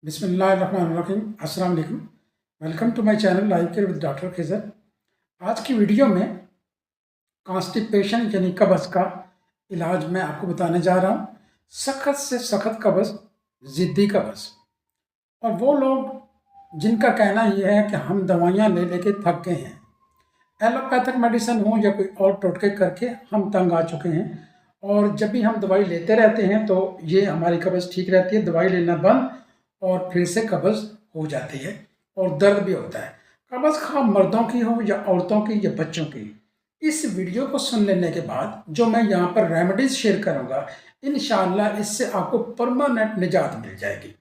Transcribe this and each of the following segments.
बिस्मिल्लाहिर्रहमानिर्रहीम। अस्सलाम वालेकुम। Welcome to my channel life care with doctor Khizar. आज की वीडियो में कॉन्स्टिपेशन यानी कब्ज़ का इलाज मैं आपको बताने जा रहा हूँ। सख्त से सख्त कब्ज़, ज़िद्दी कब्ज़, और वो लोग जिनका कहना यह है कि हम दवाइयाँ ले लेके थक गए हैं, एलोपैथिक मेडिसिन हो या कोई और टोटके करके हम तंग आ चुके हैं, और जब भी हम दवाई लेते रहते हैं तो ये हमारी कब्ज़ ठीक रहती है, दवाई लेना बंद और फिर से कब्ज़ हो जाती है और दर्द भी होता है। कब्ज़ खा मर्दों की हो या औरतों की या बच्चों की, इस वीडियो को सुन लेने के बाद जो मैं यहाँ पर रेमेडीज़ शेयर करूँगा, इंशाअल्लाह इससे आपको परमानेंट निजात मिल जाएगी।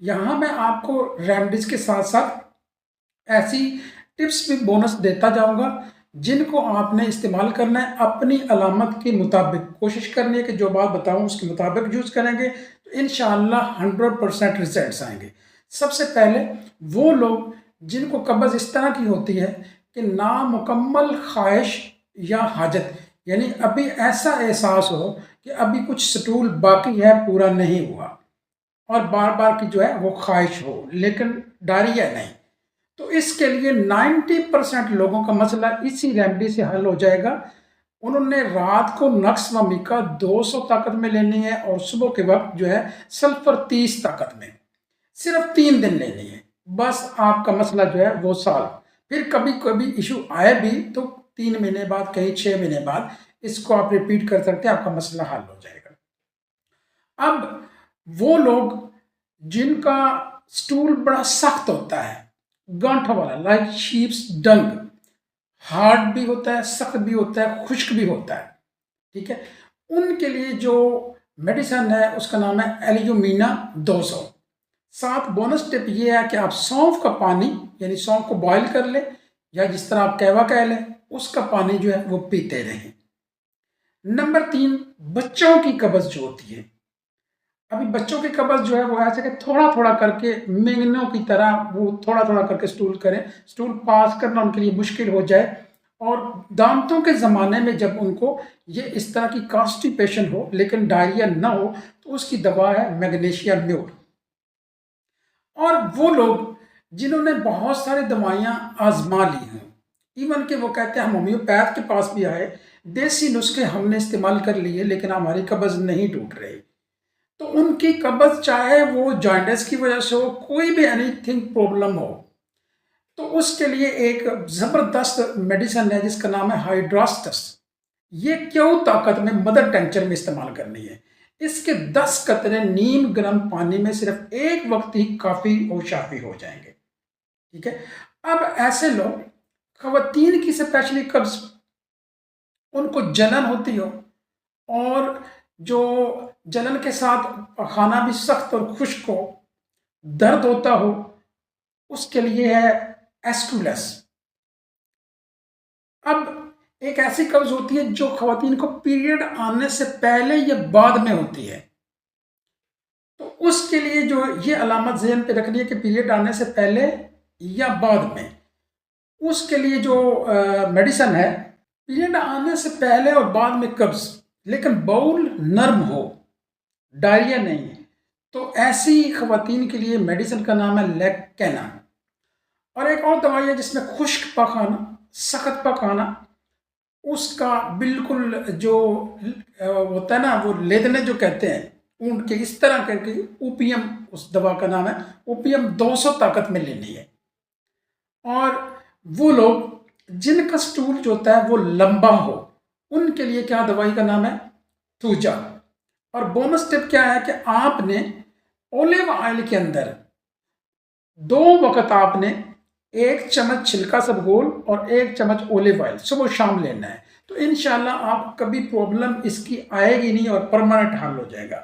यहाँ मैं आपको रेमेडीज़ के साथ साथ ऐसी टिप्स भी बोनस देता जाऊंगा जिनको आपने इस्तेमाल करना है अपनी अलामत के मुताबिक। कोशिश करनी है कि जो बात बताऊं उसके मुताबिक यूज़ करेंगे तो इंशाअल्लाह 100% रिजल्ट्स आएंगे। सबसे पहले वो लोग जिनको कब्ज़ इस तरह की होती है कि नामुकम्मल ख्वाहिश या हाजत, यानी अभी ऐसा एहसास हो कि अभी कुछ स्टूल बाकी है, पूरा नहीं हुआ, और बार बार की जो है वो ख्वाहिश हो लेकिन डायरिया नहीं, तो इसके लिए 90% लोगों का मसला इसी रेमेडी से हल हो जाएगा। उन्होंने रात को नक्स व मिका 200 ताकत में लेनी है और सुबह के वक्त जो है सल्फर 30 ताकत में, सिर्फ 3 दिन लेनी है। बस आपका मसला जो है वो सॉल्व। फिर कभी कभी इशू आए भी तो 3 महीने बाद, कहीं 6 महीने बाद इसको आप रिपीट कर सकते हैं, आपका मसला हल हो जाएगा। अब वो लोग जिनका स्टूल बड़ा सख्त होता है, गांठ वाला, लाइक शीप्स डंग, हार्ड भी होता है, सख्त भी होता है, खुश्क भी होता है, ठीक है, उनके लिए जो मेडिसिन है उसका नाम है एल्यूमिना 200। साथ बोनस टिप ये है कि आप सौंफ का पानी, यानी सौंफ को बॉयल कर लें या जिस तरह आप कहवा कह लें, उसका पानी जो है वो पीते रहें। नंबर 3, बच्चों की कब्ज़ जो होती है, अभी बच्चों की कब्ज़ जो है वो ऐसे कि थोड़ा थोड़ा करके मेंगनों की तरह वो थोड़ा थोड़ा करके स्टूल करें, स्टूल पास करना उनके लिए मुश्किल हो जाए, और दांतों के ज़माने में जब उनको ये इस तरह की कॉन्स्टिपेशन हो लेकिन डायरिया ना हो तो उसकी दवा है मैग्नीशिया म्योर। और वो लोग जिन्होंने बहुत सारी दवाइयाँ आजमा ली हैं, इवन के वो कहते हैं हम होम्योपैथ के पास भी आए, देसी नुस्खे हमने इस्तेमाल कर लिए लेकिन हमारी कब्ज़ नहीं टूट रही, तो उनकी कब्ज़ चाहे वो जॉइंटिस की वजह से हो, कोई भी एनीथिंग प्रॉब्लम हो, तो उसके लिए एक ज़बरदस्त मेडिसिन है जिसका नाम है हाइड्रास्टस। ये क्यों ताकत में मदर टेंचर में इस्तेमाल करनी है। इसके 10 कतरे नीम गर्म पानी में सिर्फ एक वक्त ही काफ़ी और शाफी हो जाएंगे, ठीक है। अब ऐसे लोग, खवातीन की स्पेशली कब्ज़, उनको जलन होती हो और जो जलन के साथ खाना भी सख्त और खुश्क हो, दर्द होता हो, उसके लिए है एस्कुलस। अब एक ऐसी कब्ज होती है जो खवातीन को पीरियड आने से पहले या बाद में होती है, तो उसके लिए जो ये अलामत ज़हन पे रखनी है कि पीरियड आने से पहले या बाद में, उसके लिए जो मेडिसिन है, पीरियड आने से पहले और बाद में कब्ज लेकिन बाउल नर्म हो, डायरिया नहीं है, तो ऐसी खवातीन के लिए मेडिसिन का नाम है लेक्केना। और एक और दवाई है जिसमें खुश्क पकाना, सख्त पकाना, उसका बिल्कुल जो होता है ना, वो लेदने जो कहते हैं ऊँट के, इस तरह करके ओपियम, उस दवा का नाम है ओपियम, 200 ताकत में लेनी है। और वो लोग जिनका स्टूल जो होता है वो लंबा हो, उनके लिए क्या दवाई का नाम है थूजा। और बोनस टिप क्या है कि आपने ओलिव ऑयल के अंदर 2 वक्त आपने 1 चम्मच छिलका सबगोल और 1 चम्मच ओलिव ऑयल सुबह शाम लेना है, तो इंशाल्लाह आप कभी प्रॉब्लम इसकी आएगी नहीं और परमानेंट हल हो जाएगा।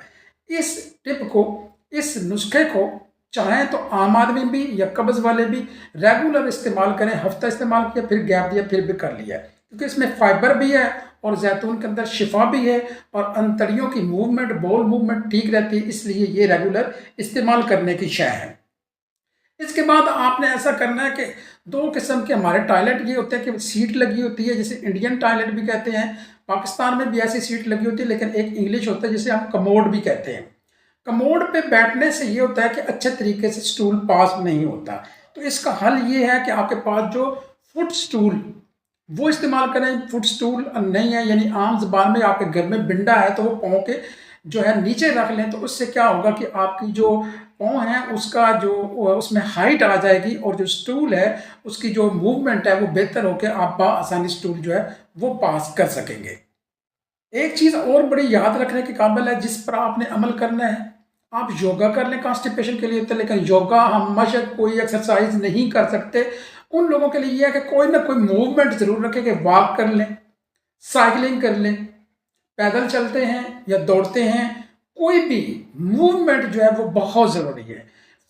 इस टिप को, इस नुस्खे को चाहें तो आम आदमी भी या कब्ज़ वाले भी रेगुलर इस्तेमाल करें। हफ्ता इस्तेमाल किया, फिर गैप दिया, फिर भी कर लिया, क्योंकि इसमें फाइबर भी है और जैतून के अंदर शिफा भी है और अंतड़ियों की मूवमेंट, बॉल मूवमेंट ठीक रहती है, इसलिए ये रेगुलर इस्तेमाल करने की शय है। इसके बाद आपने ऐसा करना है कि 2 किस्म के हमारे टॉयलेट ये होते हैं कि सीट लगी होती है, जिसे इंडियन टॉयलेट भी कहते हैं, पाकिस्तान में भी ऐसी सीट लगी होती है, लेकिन एक इंग्लिश होता है जिसे हम कमोड भी कहते हैं। कमोड पे बैठने से ये होता है कि अच्छे तरीके से स्टूल पास नहीं होता। तो इसका हल ये है कि आपके पास जो फुट स्टूल वो इस्तेमाल करें। फुट स्टूल नहीं है, यानी आम ज़बान में आपके घर में बिंडा है तो वो पाँव के जो है नीचे रख लें, तो उससे क्या होगा कि आपकी जो पाँव है उसका जो उसमें हाइट आ जाएगी और जो स्टूल है उसकी जो मूवमेंट है वो बेहतर होकर आप आसानी स्टूल जो है वो पास कर सकेंगे। एक चीज़ और बड़ी याद रखने के काबिल है जिस पर आपने अमल करना है, आप योगा कर लें कॉन्स्टिपेशन के लिए, तो लेकिन योगा हम मशक कोई एक्सरसाइज नहीं कर सकते। उन लोगों के लिए यह है कि कोई ना कोई मूवमेंट ज़रूर रखें कि वॉक कर लें, साइकिलिंग कर लें, पैदल चलते हैं या दौड़ते हैं, कोई भी मूवमेंट जो है वो बहुत ज़रूरी है।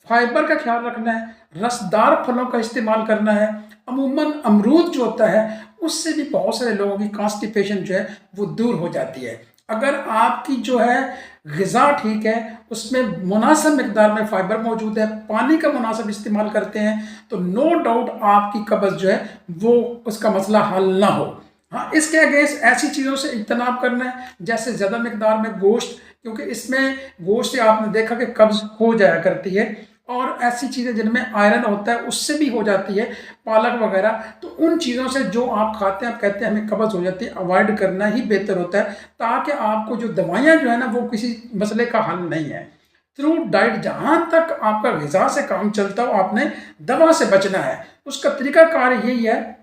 फाइबर का ख्याल रखना है, रसदार फलों का इस्तेमाल करना है। अमूमन अमरूद जो होता है उससे भी बहुत सारे लोगों की कॉन्स्टिपेशन जो है वो दूर हो जाती है। अगर आपकी जो है ग़िज़ा ठीक है, उसमें मुनासिब मिकदार में फ़ाइबर मौजूद है, पानी का मुनासिब इस्तेमाल करते हैं, तो नो डाउट आपकी कब्ज़ जो है वो उसका मसला हल ना हो। हाँ, इसके अगेंस्ट ऐसी चीज़ों से इज्तनाब करना है जैसे ज़्यादा मिकदार में गोश्त, क्योंकि इसमें गोश्त से आपने देखा कि कब्ज़ हो जाया करती है, और ऐसी चीज़ें जिनमें आयरन होता है उससे भी हो जाती है, पालक वगैरह। तो उन चीज़ों से जो आप खाते हैं, आप कहते हैं हमें कब्ज़ हो जाती है, अवॉइड करना ही बेहतर होता है, ताकि आपको जो दवाइयाँ जो है ना वो किसी मसले का हल नहीं है। थ्रू डाइट जहाँ तक आपका ग़िज़ा से काम चलता हो, आपने दवा से बचना है। उसका तरीक़ाकार यही है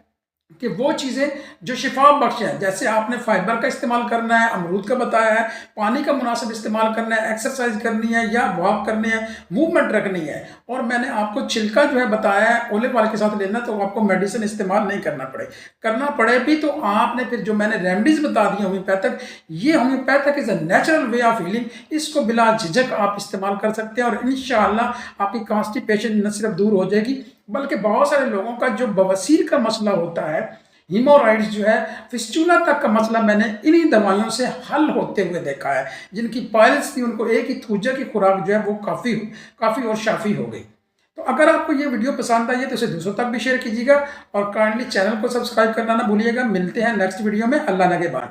कि वो चीज़ें जो शिफा बख्श हैं, जैसे आपने फाइबर का इस्तेमाल करना है, अमरूद का बताया है, पानी का मुनासिब इस्तेमाल करना है, एक्सरसाइज करनी है या वॉक करनी है, मूवमेंट रखनी है, और मैंने आपको छिलका जो है बताया है ओलिव ऑयल के साथ लेना, तो आपको मेडिसिन इस्तेमाल नहीं करना पड़े भी तो आपने फिर जो मैंने रेमडीज़ बता दी होम्योपैथिक, ये homeopathic is a natural way of healing, इसको बिला झिझक आप इस्तेमाल कर सकते हैं, और इंशाअल्लाह आपकी कॉन्स्टिपेशन न सिर्फ दूर हो जाएगी बल्कि बहुत सारे लोगों का जो बवासीर का मसला होता है, हीमोराइड्स जो है, फिस्टुला तक का मसला मैंने इन्हीं दवाइयों से हल होते हुए देखा है। जिनकी पाइल्स थी उनको एक ही थूजा की खुराक जो है वो काफ़ी और शाफी हो गई। तो अगर आपको ये वीडियो पसंद आई है तो इसे दूसरों तक भी शेयर कीजिएगा, और काइंडली चैनल को सब्सक्राइब करना ना भूलिएगा। मिलते हैं नेक्स्ट वीडियो में। अल्लाह नगहबान।